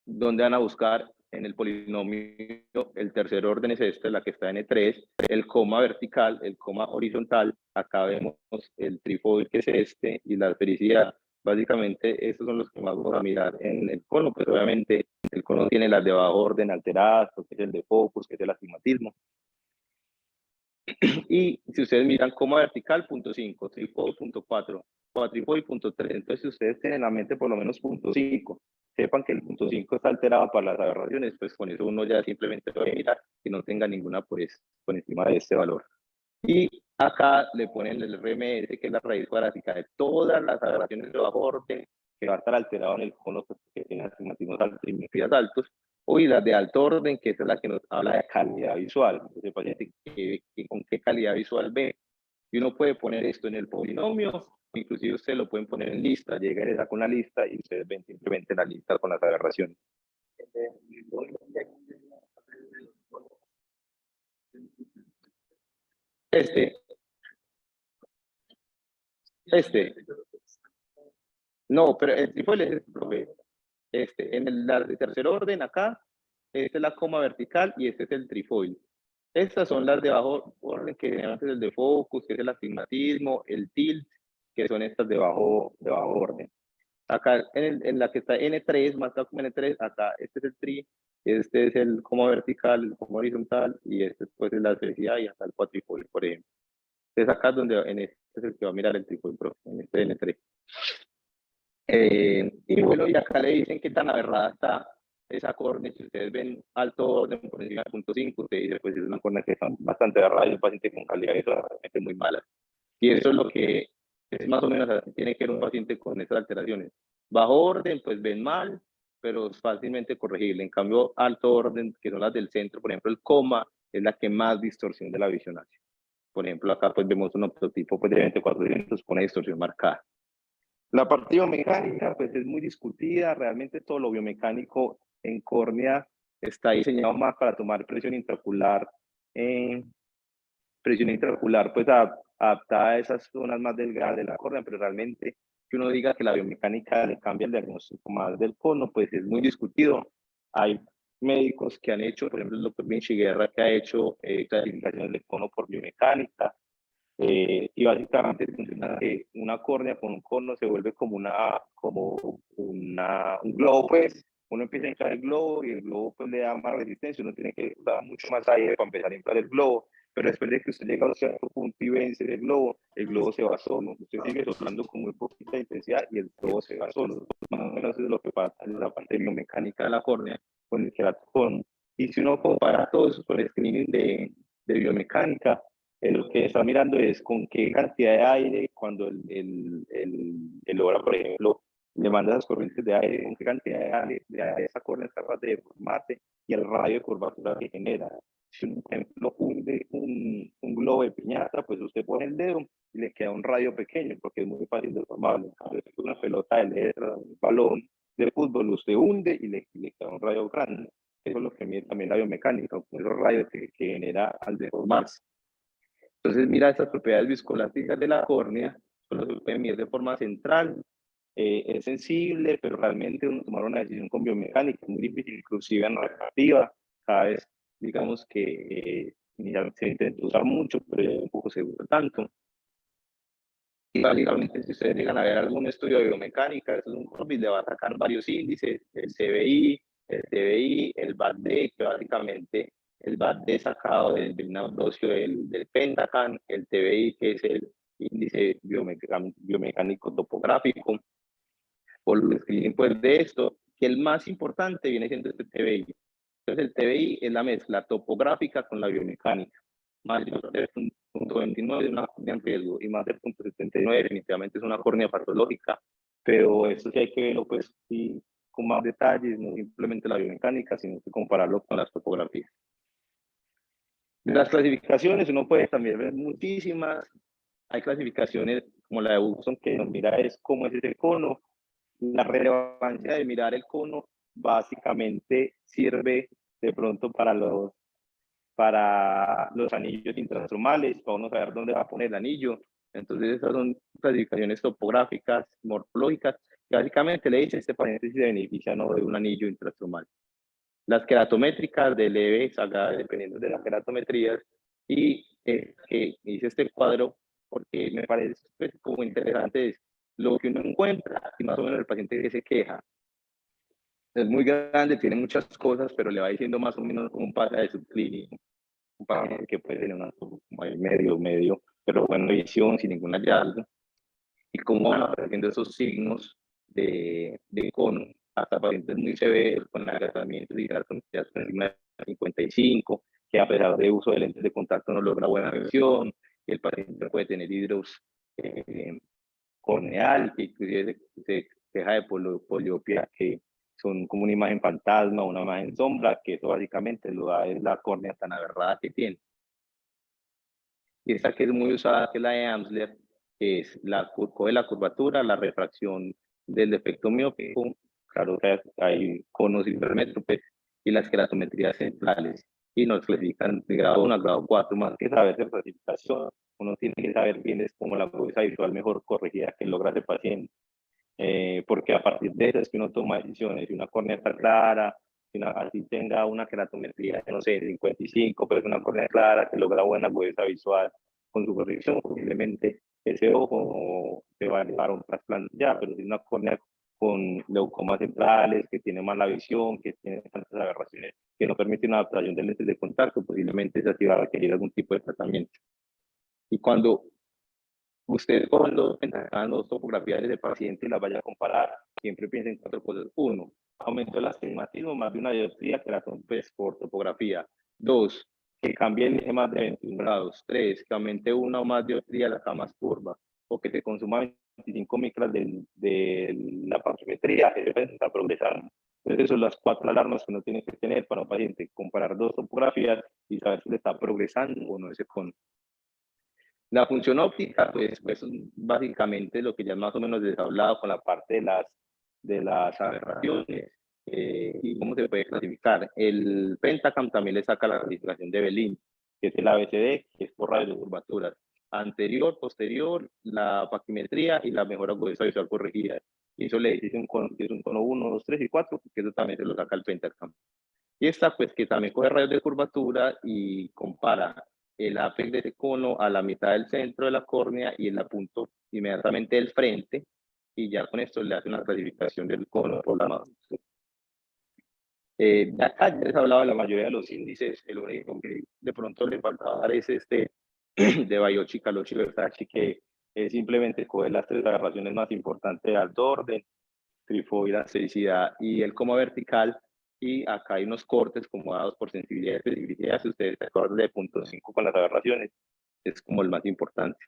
Speaker 2: dónde van a buscar en el polinomio. El tercer orden es este, la que está en E3, el coma vertical, el coma horizontal, acá vemos el trifoide, que es este, y la esfericidad. Básicamente, estos son los que más vamos a mirar en el cono. Pues obviamente el cono tiene las de bajo orden alteradas, porque es el de focus, que es el astigmatismo. Y si ustedes miran coma vertical, 0.5, trifoide, 0.4, cuatrifoide, 0.3. Entonces, si ustedes tienen en la mente por lo menos 0.5, sepan que el 0.5 está alterado para las aberraciones, pues con eso uno ya simplemente va a mirar que no tenga ninguna pues por encima de este valor. Y acá le ponen el RMS, que es la raíz cuadrática de todas las aberraciones de bajo orden, que va a estar alterado en el cono, que tiene astigmatismos altos y miopías altos, o y las de alto orden, que es la que nos habla de calidad visual. Entonces, el paciente con qué calidad visual ve. Y uno puede poner esto en el polinomio, inclusive ustedes lo pueden poner en lista, llega y le saca una lista y ustedes ven simplemente la lista con las aberraciones. Este, no, pero el trifoide es el profe. En el tercer orden acá, esta es la coma vertical y este es el trifoide. Estas son las de bajo orden, que antes el de focus, que es el astigmatismo, el tilt, que son estas de bajo orden. Acá en la que está N3, más como N3, acá este es el tri, este es el coma vertical, el coma horizontal, y este pues es la esfericidad, y hasta el cuatrifoide, por ejemplo. Entonces acá es donde en este es el que va a mirar el trifoide, en este N3. Y bueno, y acá le dicen qué tan aberrada está esa córnea. Si ustedes ven alto orden por encima de 0.5, usted dice, pues es una córnea que está bastante aberrada y un paciente con calidad visual realmente muy mala. Y eso es lo que Es más o menos así tiene que ver un paciente con estas alteraciones. Bajo orden, pues ven mal, pero es fácilmente corregible. En cambio, alto orden, que son las del centro, por ejemplo, el coma, es la que más distorsión de la visión hace. Por ejemplo, acá pues vemos un optotipo pues, de 24 dimensiones con una distorsión marcada. La parte biomecánica pues es muy discutida, realmente todo lo biomecánico en córnea está diseñado más para tomar presión intraocular pues adaptada a esas zonas más delgadas de la córnea, pero realmente que uno diga que la biomecánica le cambia el diagnóstico más del cono, pues es muy discutido. Hay médicos que han hecho, por ejemplo, el doctor Vinci Guerra, que ha hecho clasificaciones de cono por biomecánica, y básicamente funciona que una córnea con un cono se vuelve como un globo, pues. Uno empieza a inflar el globo y el globo pues le da más resistencia, uno tiene que dar mucho más aire para empezar a inflar el globo, pero después de que usted llega a un cierto punto y vence el globo se va solo, usted sigue soplando con muy poquita intensidad y el globo se va solo. Más o menos es lo que pasa en la parte biomecánica de la córnea con el queratocono. Y si uno compara todo eso con el screening de biomecánica, lo que está mirando es con qué cantidad de aire, cuando el obra, por ejemplo, le manda las corrientes de aire, con qué cantidad de aire esa córnea es capaz de deformarse y el radio de curvatura que genera. Si un ejemplo hunde un globo de piñata, pues usted pone el dedo y le queda un radio pequeño porque es muy fácil de deformarlo. Una pelota de letra, un balón de fútbol, usted hunde y le queda un radio grande. Eso es lo que mide también la biomecánica, esos rayos que genera al deformarse. Entonces, mira estas propiedades viscoelásticas de la córnea, solo se puede medir de forma central, es sensible, pero realmente uno tomar una decisión con biomecánica es muy difícil, inclusive en refractiva, cada vez, digamos que se intenta usar mucho, pero ya tampoco se usa tanto. Y básicamente, si ustedes llegan a ver algún estudio de biomecánica, eso es un Corbis, le va a sacar varios índices, el CBI, el TBI, el BAD-D, que básicamente el BAD-D sacado del neurosio del Pentacan, el TBI, que es el índice biomecánico topográfico, por lo screening pues, de esto, que el más importante viene siendo este TBI. Entonces el TBI es la mezcla topográfica con la biomecánica. Mayor de 0.29 es una córnea en riesgo y más de 0.79 definitivamente es una córnea patológica, pero esto sí hay que verlo pues sí, con más detalles, no simplemente la biomecánica, sino que compararlo con las topografías. De las clasificaciones uno puede también ver muchísimas, hay clasificaciones como la de Hudson que nos mira es cómo es ese cono. La relevancia de mirar el cono básicamente sirve de pronto para los anillos intrastromales, para uno saber dónde va a poner el anillo. Entonces esas son clasificaciones topográficas, morfológicas, que básicamente le dicen este paciente si se beneficia o no de un anillo intrastromal. Las queratométricas de leve, sagrada, dependiendo de las queratometrías, y que hice este cuadro porque me parece pues, como interesante es lo que uno encuentra y más o menos el paciente que se queja. Es muy grande, tiene muchas cosas, pero le va diciendo más o menos cómo pasa de subclínico. Un paciente que puede tener una medio, pero buena visión, sin ningún hallazgo. Y cómo van apareciendo esos signos de cono, hasta pacientes muy severos con agotamiento y gratometrías por encima de 55, que a pesar de uso de lentes de contacto no logra buena visión, y el paciente puede tener hidros corneal, que inclusive se queja de poliopía, que son como una imagen fantasma, una imagen sombra, que eso básicamente lo da es la córnea tan agarrada que tiene. Y esta que es muy usada, que es la de Amsler, que es la curvatura, la refracción del defecto miópico, claro que hay conos hipermétropes, y las queratometrías centrales, y nos clasifican de grado 1 a grado 4, más que saber de clasificación, uno tiene que saber bien es cómo la agudeza visual mejor corregida que logra ese paciente, porque a partir de eso es que uno toma decisiones, si una córnea está clara, si así tenga una queratometría, no sé, 55, pero es una córnea clara que logra buena agudeza visual con su corrección, posiblemente ese ojo se va a llevar a un trasplante ya, pero si es una córnea con leucomas centrales, que tiene mala visión, que tiene tantas aberraciones que no permite una adaptación de lentes de contacto, posiblemente esa sí va a requerir algún tipo de tratamiento. Y cuando usted con los topografías de ese paciente y las vaya a comparar, siempre piensa en 4 cosas. 1, aumento del astigmatismo más de una dioptría que la pues, por topografía. 2, que cambie el eje más de 21 grados. 3, que aumente una o más dioptría la cama más curva. o que se consuma 25 micras de la paquimetría, eso está progresando. Entonces, esas son las 4 alarmas que uno tiene que tener para un paciente, comparar 2 topografías y saber si le está progresando o no ese cono. La función óptica, pues básicamente lo que ya más o menos les he hablado con la parte de las aberraciones y cómo se puede clasificar. El Pentacam también le saca la clasificación de Belin, que es el ABCD, que es por radios de curvaturas. Anterior, posterior, la paquimetría y la mejora agudeza visual corregida. Y eso le dice un cono, que es un cono 1, 2, 3 y 4, que eso también se lo saca el Pentacam. Y esta, pues, que también coge rayos de curvatura y compara el apex de ese cono a la mitad del centro de la córnea y el apunto inmediatamente del frente, y ya con esto le hace una clasificación del cono por la mano. De acá ya les hablaba de la mayoría de los índices, el único que de pronto le faltaba dar es este de Baiocchi, Calocci, Versace, que es simplemente coger las 3 aberraciones más importantes de alto orden, trifoida, seicidad y el coma vertical, y acá hay unos cortes como dados por sensibilidad y especificidad. Si ustedes se acuerdan de 0.5 con las aberraciones, es como el más importante.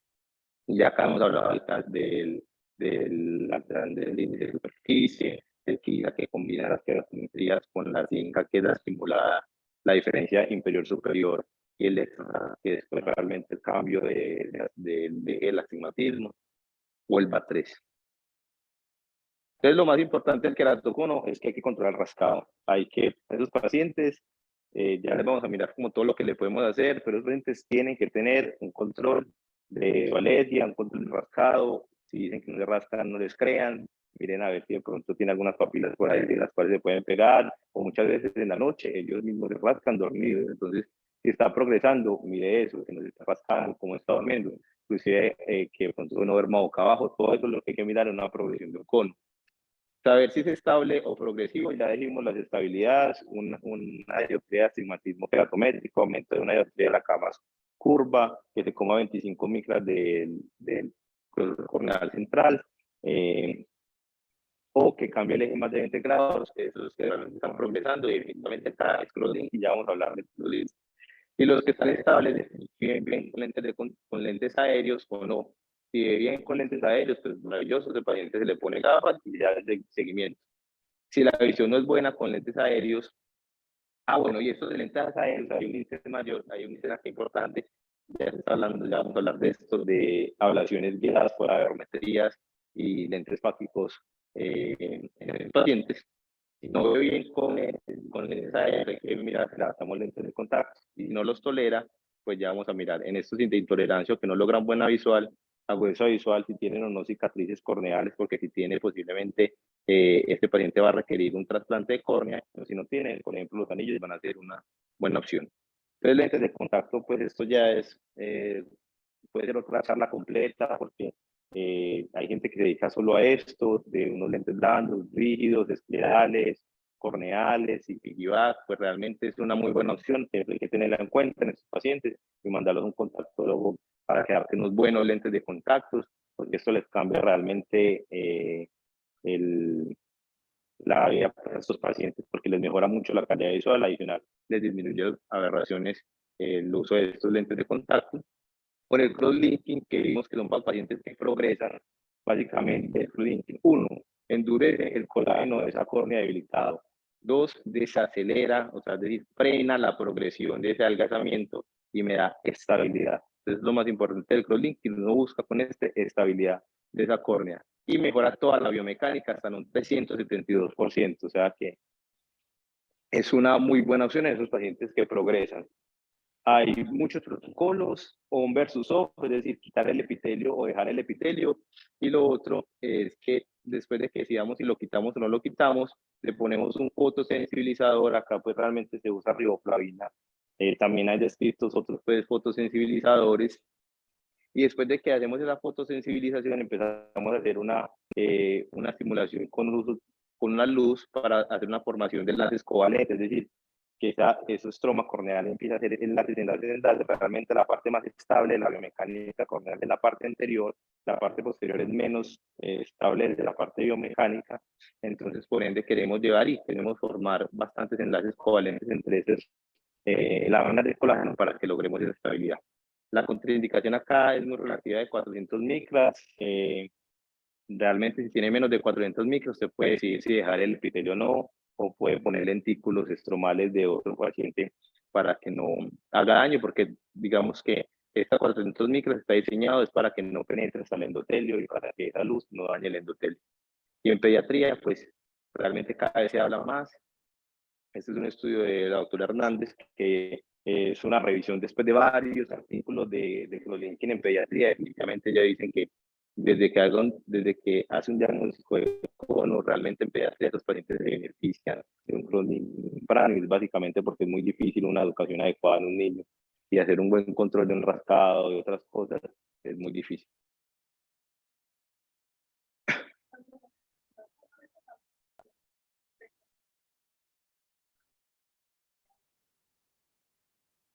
Speaker 2: Y acá hemos hablado del índice de superficie, el que combina las queratometrías con la zinca, que es la estimulada, la diferencia inferior-superior, y el extra, que es pues, realmente el cambio del astigmatismo, o el BA3. Entonces, lo más importante del queratocono es que hay que controlar el rascado. Hay que, esos pacientes, ya les vamos a mirar como todo lo que le podemos hacer, pero esos pacientes tienen que tener un control de valencia, un control de rascado. Si dicen que no se rascan, no les crean. Miren a ver si de pronto tiene algunas papilas por ahí de las cuales se pueden pegar, o muchas veces en la noche ellos mismos se rascan dormidos. Entonces, si está progresando, mire eso, que no se está rascando, cómo está durmiendo. Inclusive que de pronto no duerma boca abajo, todo eso es lo que hay que mirar en una progresión de un cono. Saber si es estable o progresivo, ya dijimos las estabilidades, una dioptría de astigmatismo keratométrico, aumento de una dioptría de la cama curva, que se coma 25 micras del corneal central, o que cambie el eje más de 20 grados, esos que realmente están progresando, y evidentemente cada scrolling, y ya vamos a hablar de scrolling. Y los que están estables, viven bien con con lentes aéreos o no. Si vive bien con lentes aéreos, pues maravilloso, el paciente se le pone gafas y ya es de seguimiento. Si la visión no es buena con lentes aéreos, bueno, y estos de lentes aéreos, hay un índice mayor, hay un índice aquí importante, ya se está hablando, ya vamos a hablar de esto, de ablaciones guiadas por aberrometrías y lentes fácticos en pacientes. Si no ve bien con lentes aéreos, hay que mirar si adaptamos lentes de contacto. Si no los tolera, pues ya vamos a mirar en estos de intolerancia o que no logran buena visual, agudeza visual, si tienen o no cicatrices corneales, porque si tiene posiblemente este paciente va a requerir un trasplante de córnea, o si no tiene, por ejemplo, los anillos van a ser una buena opción. Entonces, lentes de contacto, pues esto ya es, puede ser otra charla completa, porque hay gente que se dedica solo a esto, de unos lentes blandos, rígidos, esclerales, corneales y piggyback, pues realmente es una muy buena opción, que hay que tenerla en cuenta en estos pacientes y mandarlos a un contactólogo para quedarte unos buenos lentes de contactos, porque esto les cambia realmente la vida para estos pacientes, porque les mejora mucho la calidad visual, adicional les disminuye aberraciones el uso de estos lentes de contacto. Por el crosslinking, que vimos que son para pacientes que progresan, básicamente el crosslinking, 1, endurece el colágeno de esa córnea debilitado. 2, desacelera, o sea, es decir, frena la progresión de ese adelgazamiento y me da estabilidad. Entonces, lo más importante del crosslinking, uno busca con estabilidad de esa córnea y mejora toda la biomecánica hasta en un 372%, o sea que es una muy buena opción en esos pacientes que progresan. Hay muchos protocolos, on versus off, es decir, quitar el epitelio o dejar el epitelio. Y lo otro es que después de que decidamos si lo quitamos o no lo quitamos, le ponemos un fotosensibilizador. Acá pues realmente se usa riboflavina. También hay descritos otros pues, fotosensibilizadores. Y después de que hacemos esa fotosensibilización, empezamos a hacer una estimulación con una luz para hacer una formación de enlaces covalentes, es decir, que esos estroma corneal empieza a hacer enlaces, realmente la parte más estable de la biomecánica corneal es la parte anterior, la parte posterior es menos estable de la parte biomecánica. Entonces por ende queremos llevar y queremos formar bastantes enlaces covalentes entre esos láminas de colágeno para que logremos esa estabilidad. La contraindicación acá es muy relativa de 400 micras. Realmente si tiene menos de 400 micros, usted puede decidir si dejar el epitelio o no, o puede poner lentículos estromales de otro paciente para que no haga daño, porque digamos que esta 400 micros está diseñado es para que no penetre hasta el endotelio y para que esa luz no dañe el endotelio. Y en pediatría, pues realmente cada vez se habla más. Este es un estudio de la doctora Hernández, que es una revisión después de varios artículos de Crolinkin en pediatría. Definitivamente ya dicen que desde que hace un diagnóstico de cono, realmente en pediatría los pacientes se benefician de un Crolinkin pranis, básicamente porque es muy difícil una educación adecuada en un niño y hacer un buen control de un rascado, de otras cosas, es muy difícil.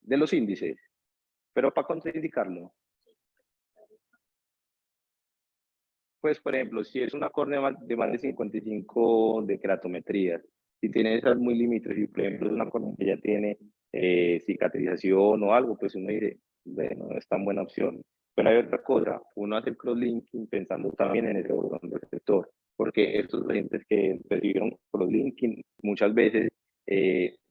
Speaker 2: De los índices, pero para contraindicarlo, pues, por ejemplo, si es una córnea de más de 55 de keratometría, si tiene esas muy límites, y por ejemplo es una córnea que ya tiene cicatrización o algo, pues uno dice, bueno, no es tan buena opción. Pero hay otra cosa, uno hace el cross-linking pensando también en el órgano receptor, porque estos pacientes que recibieron cross-linking muchas veces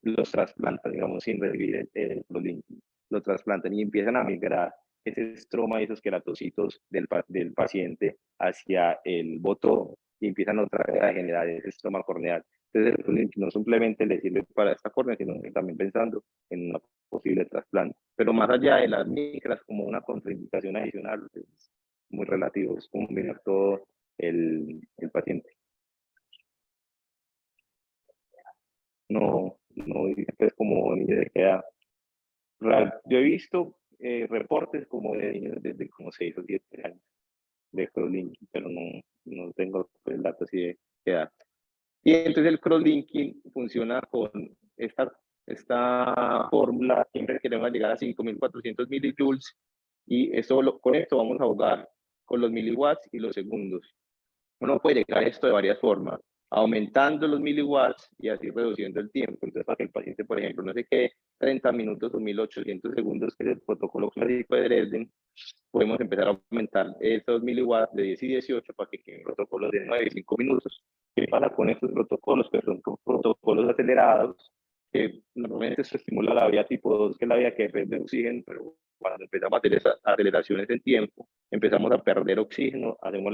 Speaker 2: los trasplantan, digamos, sin recibir el cross-linking, los trasplantan y empiezan a migrar ese estroma y esos queratocitos del paciente hacia el boto y empiezan otra vez a generar ese estroma corneal. Entonces, no simplemente le sirve para esta córnea, sino que también pensando en una posible trasplante. Pero más allá de las micras, como una contraindicación adicional, es muy relativo, es como mirar todo el paciente. No dice pues como ni de qué edad. Yo he visto reportes como de niños desde como 6 o 7 años de crosslinking, pero no tengo el dato así de qué edad. Y entonces el crosslinking funciona con esta fórmula, siempre queremos llegar a 5.400 milijoules, y con esto vamos a jugar con los miliwatts y los segundos. Uno puede llegar a esto de varias formas, aumentando los miliwatts y así reduciendo el tiempo. Entonces, para que el paciente, por ejemplo, no se quede 30 minutos o 1800 segundos, que es el protocolo clásico de Dresden, podemos empezar a aumentar esos miliwatts de 10 y 18 para que queden protocolos de 9 y 5 minutos. ¿Qué pasa con estos protocolos? Que son protocolos acelerados, que normalmente se estimula la vía tipo 2, que es la vía que depende de oxígeno, pero cuando empezamos a hacer esas aceleraciones en tiempo, empezamos a perder oxígeno, hacemos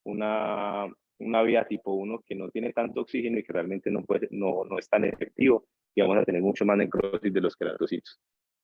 Speaker 2: una vía tipo 1 que no tiene tanto oxígeno y que realmente no es tan efectivo, y vamos a tener mucho más necrosis de los queratocitos.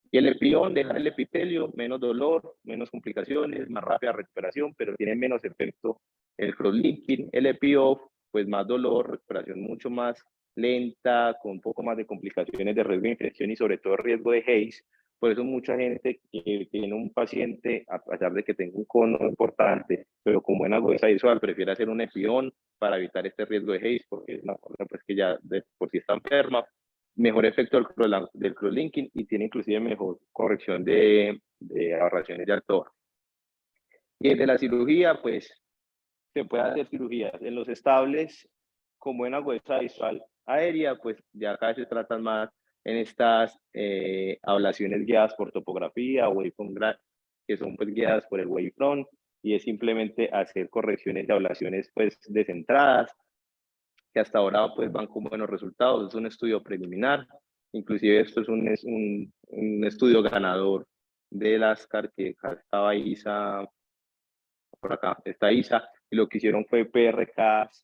Speaker 2: Y el epión, dejar el epitelio, menos dolor, menos complicaciones, más rápida recuperación, pero tiene menos efecto el cross-linking. El epiof, pues más dolor, recuperación mucho más lenta, con un poco más de complicaciones de riesgo de infección y sobre todo riesgo de Hayes. Por eso mucha gente que tiene un paciente, a pesar de que tenga un cono importante, pero con buena agudeza visual, prefiere hacer un epión para evitar este riesgo de Hayes, porque es una cosa pues, que ya de por sí está enferma. Mejor efecto del crosslinking y tiene inclusive mejor corrección de aberraciones de alto. Y de la cirugía, pues se puede hacer cirugías en los estables con buena agudeza visual aérea, pues ya cada vez se tratan más en estas ablaciones guiadas por topografía, wavefront, que son pues guiadas por el wavefront, y es simplemente hacer correcciones de ablaciones pues descentradas, que hasta ahora pues van con buenos resultados. Es un estudio preliminar, inclusive esto es un estudio ganador de ASCAR, que estaba ISA, por acá está ISA, y lo que hicieron fue PRKs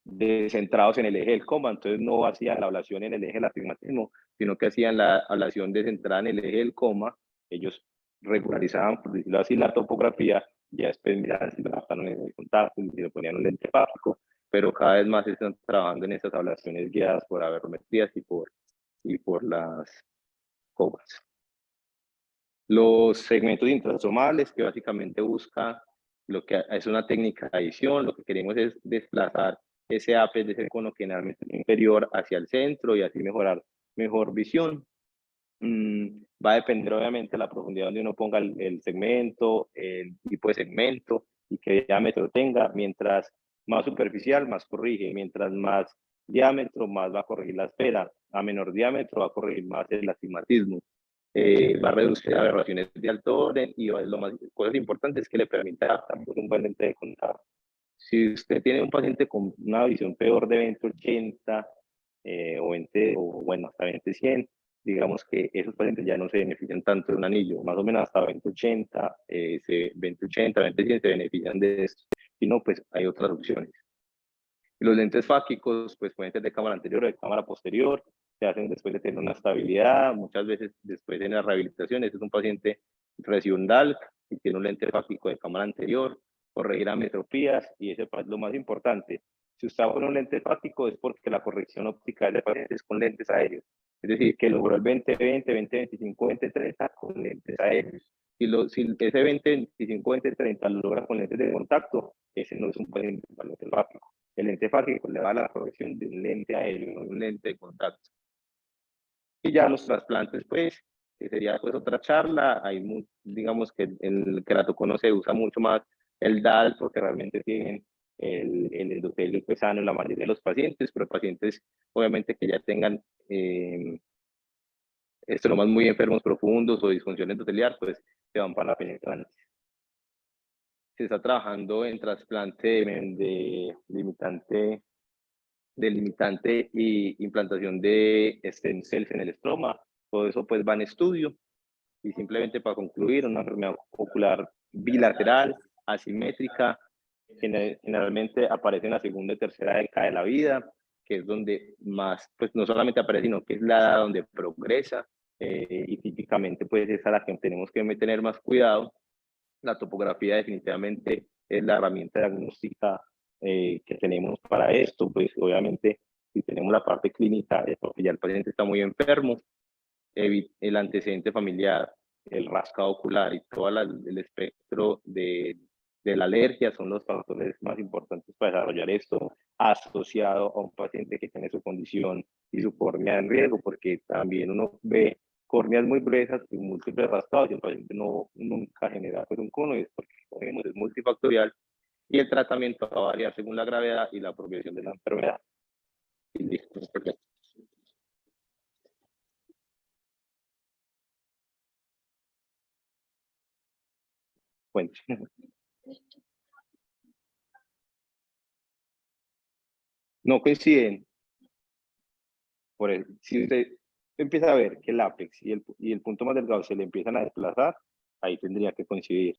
Speaker 2: descentrados en el eje del coma, entonces no hacían la ablación en el eje del astigmatismo, sino que hacían la ablación descentrada en el eje del coma. Ellos regularizaban, por decirlo así, la topografía, y después miraban si lo adaptaron en el contacto, si lo ponían un lente pápico, pero cada vez más se están trabajando en estas ablaciones guiadas por aberrometrías y por las comas. Los segmentos intrasomales, que básicamente busca lo que es una técnica de adición, lo que queremos es desplazar ese ápice de ese cono que generalmente es inferior hacia el centro y así mejorar mejor visión. Va a depender obviamente de la profundidad donde uno ponga el segmento, el tipo de segmento y qué diámetro tenga. Mientras más superficial, más corrige. Mientras más diámetro, más va a corregir la esfera. A menor diámetro va a corregir más el astigmatismo. va a reducir aberraciones de alto orden y lo más cosas importantes es que le permite adaptar un buen lente de contacto. Si usted tiene un paciente con una visión peor de 20/80 o 20, o bueno, hasta 20/100, digamos que esos pacientes ya no se benefician tanto de un anillo, más o menos hasta 20/80, 20/80, 20/100 se benefician de esto. Si no, pues hay otras opciones. Y los lentes fáquicos, pues pueden ser de cámara anterior o de cámara posterior, se hacen después de tener una estabilidad, muchas veces después de la rehabilitación. Este es un paciente recién DALC y tiene un lente fáquico de cámara anterior, corregir ametropías, y eso es lo más importante. Si usted pone un lente fáquico es porque la corrección óptica de pacientes es con lentes aéreos. Es decir, que logró el 20/20, 20/25, 20/30 con lentes aéreos. Si ese 20/25, 20/30 lo logra con lentes de contacto, ese no es un paciente con lente fáquico. El lente fáquico le da la corrección de un lente aéreo, no un lente de contacto. Y ya los trasplantes, pues, que sería pues otra charla. Hay, digamos que en el queratocono se usa mucho más el DAL porque realmente tienen el endotelio pues, sano en la mayoría de los pacientes, pero pacientes obviamente que ya tengan estromas muy enfermos profundos o disfunción endoteliar, pues se van para la penetrancia. Se está trabajando en trasplante de limitante y implantación de stem cells en el estroma. Todo eso pues va en estudio. Y simplemente para concluir, una enfermedad ocular bilateral, asimétrica, generalmente aparece en la segunda y tercera década de la vida, que es donde más, pues no solamente aparece, sino que es la edad donde progresa, y típicamente pues es a la que tenemos que tener más cuidado. La topografía definitivamente es la herramienta diagnóstica que tenemos para esto. Pues obviamente si tenemos la parte clínica es porque ya el paciente está muy enfermo, el antecedente familiar, el rascado ocular y todo el espectro de la alergia son los factores más importantes para desarrollar esto, asociado a un paciente que tiene su condición y su córnea en riesgo, porque también uno ve córneas muy gruesas y múltiples rascados y el paciente nunca genera pues, un cono, y es porque es multifactorial y el tratamiento va a variar según la gravedad y la progresión de la enfermedad. Y listo, perfecto. Bueno. No coinciden. Por el, si usted empieza a ver que el ápex y el punto más delgado se le empiezan a desplazar, ahí tendría que coincidir.